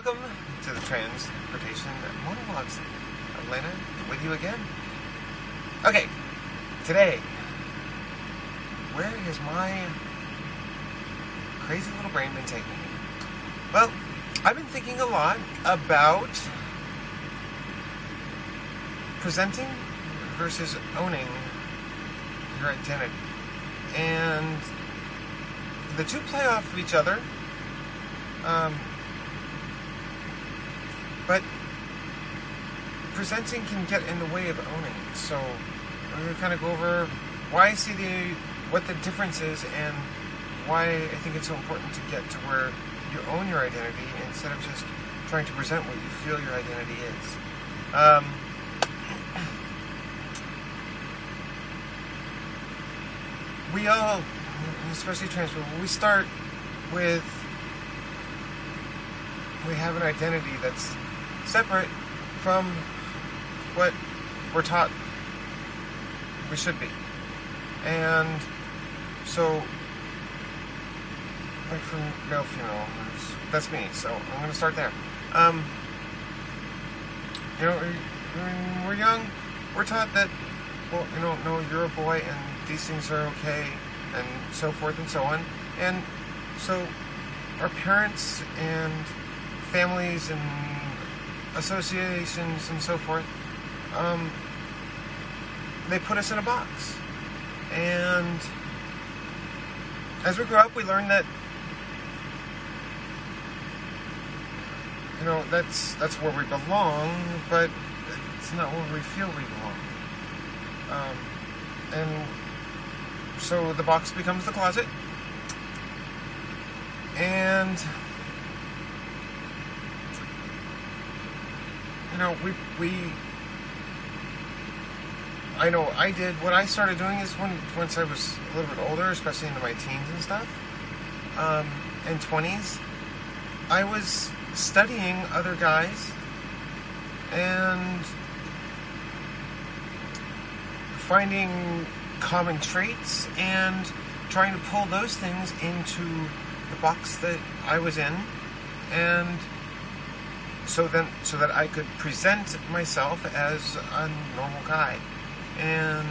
Welcome to the Trans-portation Monologues. Elena, with you again. Okay, today, where has my crazy little brain been taking me? Well, I've been thinking a lot about presenting versus owning your identity. And the two play off of each other. But presenting can get in the way of owning. So I'm going to kind of go over why I see what the difference is and why I think it's so important to get to where you own your identity instead of just trying to present what you feel your identity is. We all, especially trans people, we start with, we have an identity that's separate from what we're taught we should be. And so, like from male, female, that's me, so I'm going to start there. When we're young, we're taught that, well, no, you're a boy and these things are okay, and so forth and so on. And so our parents and families and associations and so forth, they put us in a box. And as we grow up, we learn that, that's where we belong, but it's not where we feel we belong. And so the box becomes the closet. And I know I did, what I started doing is once I was a little bit older, especially into my teens and stuff, and 20s, I was studying other guys and finding common traits and trying to pull those things into the box that I was in, and so that I could present myself as a normal guy. And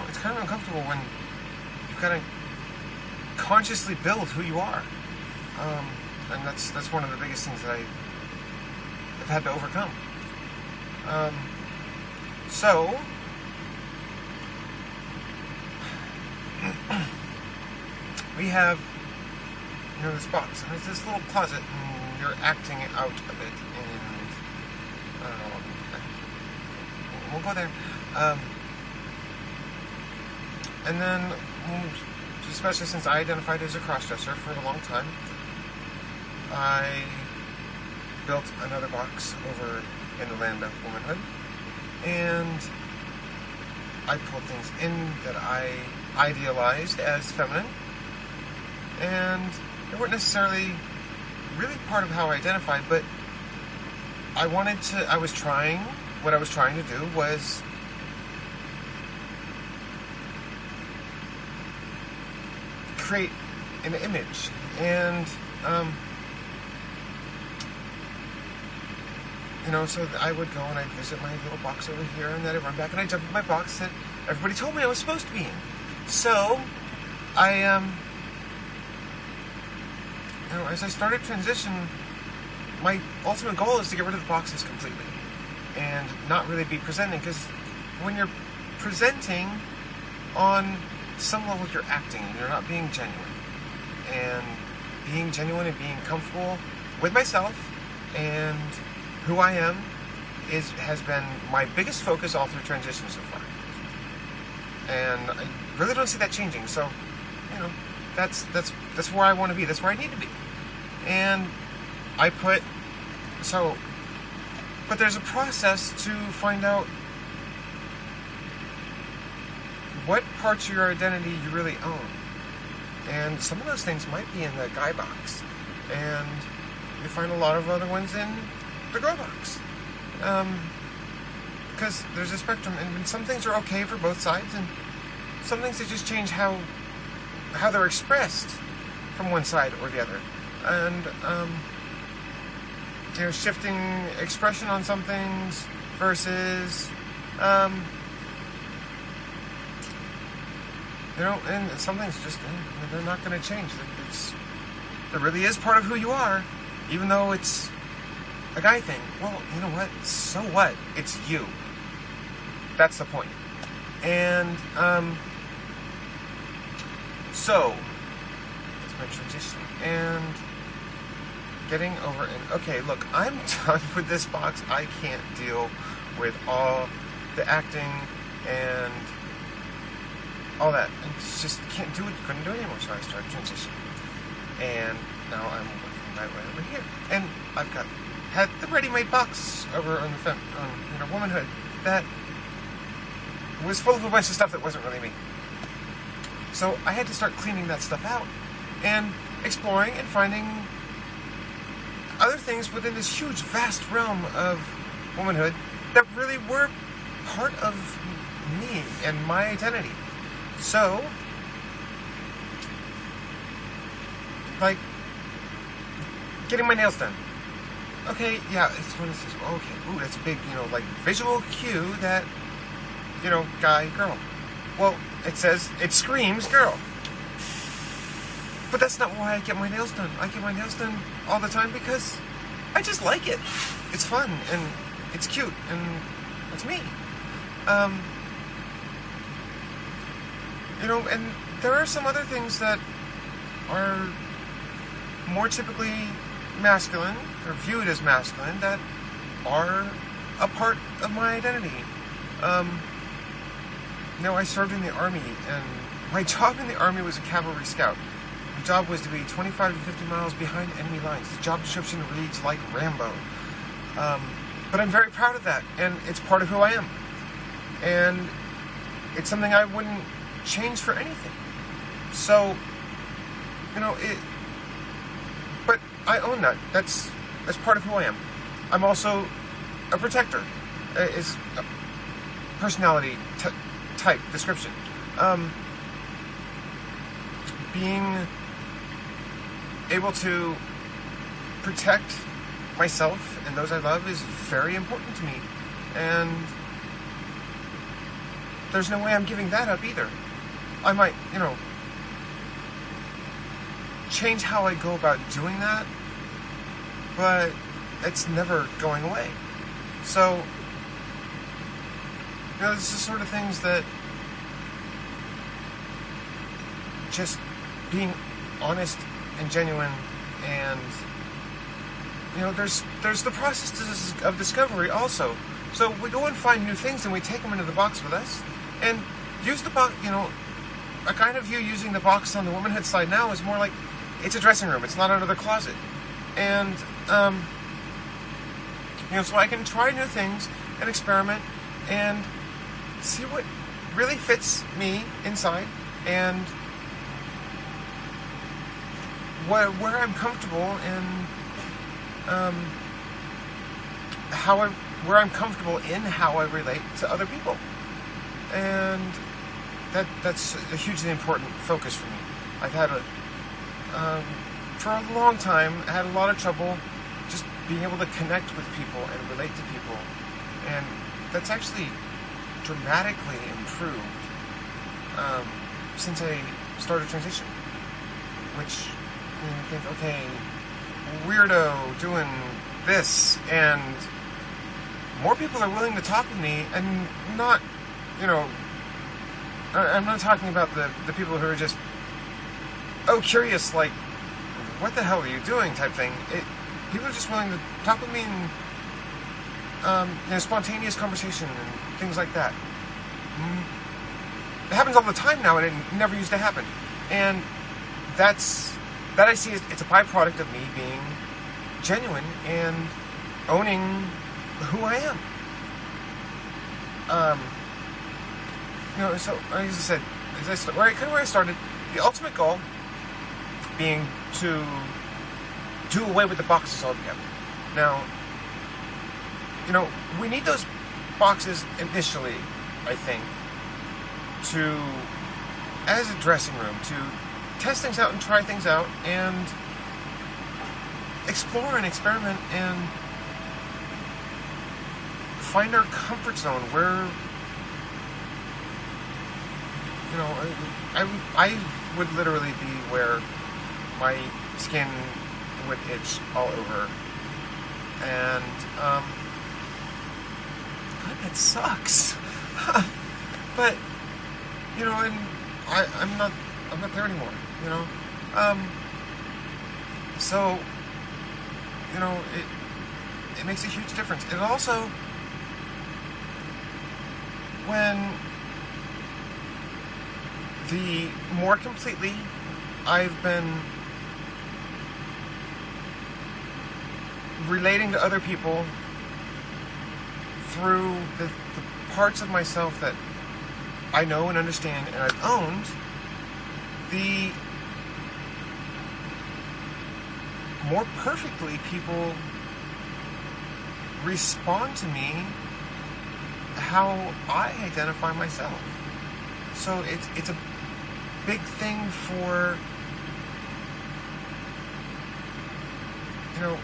it's kind of uncomfortable when you've got to consciously build who you are, and that's one of the biggest things that I've had to overcome. So we have this box, and it's this little closet, and you're acting out of it, and I don't know, we'll go there. And then, especially since I identified as a crossdresser for a long time, I built another box over in the land of womanhood, and I pulled things in that I idealized as feminine, and they weren't necessarily really part of how I identified, but what I was trying to do was create an image, and so I would go and I'd visit my little box over here, and then I'd run back and I'd jump in my box that everybody told me I was supposed to be in. So as I started transition, my ultimate goal is to get rid of the boxes completely and not really be presenting, because when you're presenting, on some level you're acting, you're not being genuine. And being genuine and being comfortable with myself and who I am has been my biggest focus all through transition so far. And I really don't see that changing. So, that's where I want to be. That's where I need to be. And but there's a process to find out what parts of your identity you really own. And some of those things might be in the guy box, and you find a lot of other ones in the girl box. Because there's a spectrum, and some things are okay for both sides, and some things that just change how they're expressed from one side or the other. And shifting expression on some things versus, and some things just, they're not going to change. It really is part of who you are, even though it's a guy thing. Well, you know what? So what? It's you. That's the point. And, so, it's my transition. And getting over and okay, look, I'm done with this box. I can't deal with all the acting and all that. I just couldn't do it anymore, so I started transitioning. And now I'm working my way over here. And I've had the ready-made box over on the womanhood that was full of a bunch of stuff that wasn't really me. So I had to start cleaning that stuff out and exploring and finding other things within this huge, vast realm of womanhood that really were part of me and my identity. So, like, getting my nails done. Okay, yeah, it's one of these, okay, ooh, that's a big, like, visual cue that, guy, girl. Well, it screams girl. But that's not why I get my nails done. I get my nails done all the time because I just like it. It's fun, and it's cute, and it's me. And there are some other things that are more typically masculine, or viewed as masculine, that are a part of my identity. I served in the Army, and my job in the Army was a cavalry scout. The job was to be 25 to 50 miles behind enemy lines. The job description reads like Rambo. But I'm very proud of that, and it's part of who I am. And it's something I wouldn't change for anything. So, but I own that. That's part of who I am. I'm also a protector. Is a personality type description. Being able to protect myself and those I love is very important to me. And there's no way I'm giving that up either. I might, change how I go about doing that, but it's never going away. So, this is sort of things that just being honest and genuine, and there's the process of discovery also. So we go and find new things, and we take them into the box with us, and use the box. A kind of view using the box on the womanhood side now is more like it's a dressing room. It's not another closet, and so I can try new things and experiment and see what really fits me inside, and where I'm comfortable, and where I'm comfortable in how I relate to other people, and that's a hugely important focus for me. I've had for a long time, I had a lot of trouble just being able to connect with people and relate to people, and that's actually dramatically improved since I started transition, which you think, okay, weirdo doing this, and more people are willing to talk with me, and not, I'm not talking about the people who are just, curious, like, what the hell are you doing type thing. People are just willing to talk with me, and spontaneous conversation and things like that. It happens all the time now, and it never used to happen. And that I see it's a byproduct of me being genuine and owning who I am. So as I said, where I started, the ultimate goal being to do away with the boxes altogether. Now, we need those boxes initially, I think, as a dressing room, to test things out and try things out and explore and experiment and find our comfort zone where, you know, I would literally be where my skin would itch all over, and God, that sucks. But you know, and I'm not there anymore. You know, so you know it makes a huge difference. And also, when the more completely I've been relating to other people through the parts of myself that I know and understand and I've owned, the more perfectly people respond to me how I identify myself. So it's a big thing for, you know,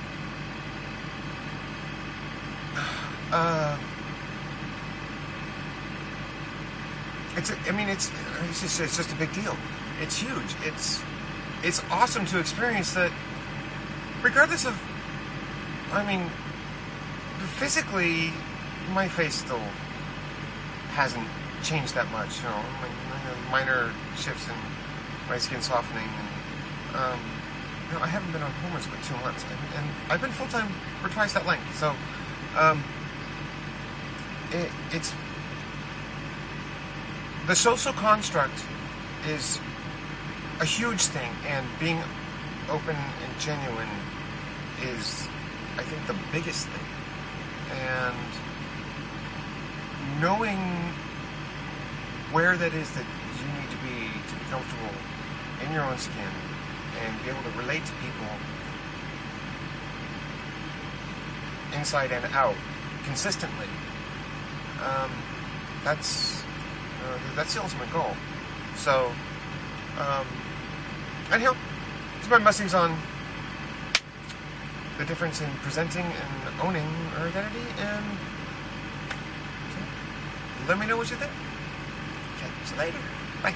it's just a big deal. It's huge. It's awesome to experience that, regardless of, I mean, physically, my face still hasn't changed that much. You know, minor shifts in my skin softening, and you know, I haven't been on hormones but 2 months, and I've been full time for twice that length. So, it's the social construct is a huge thing, and being open and genuine is, I think, the biggest thing. And knowing where that is that you need to be comfortable in your own skin and be able to relate to people inside and out consistently, that's the ultimate goal. So, anyhow, it's my musings on the difference in presenting and owning our identity, and so let me know what you think. Catch you later. Bye.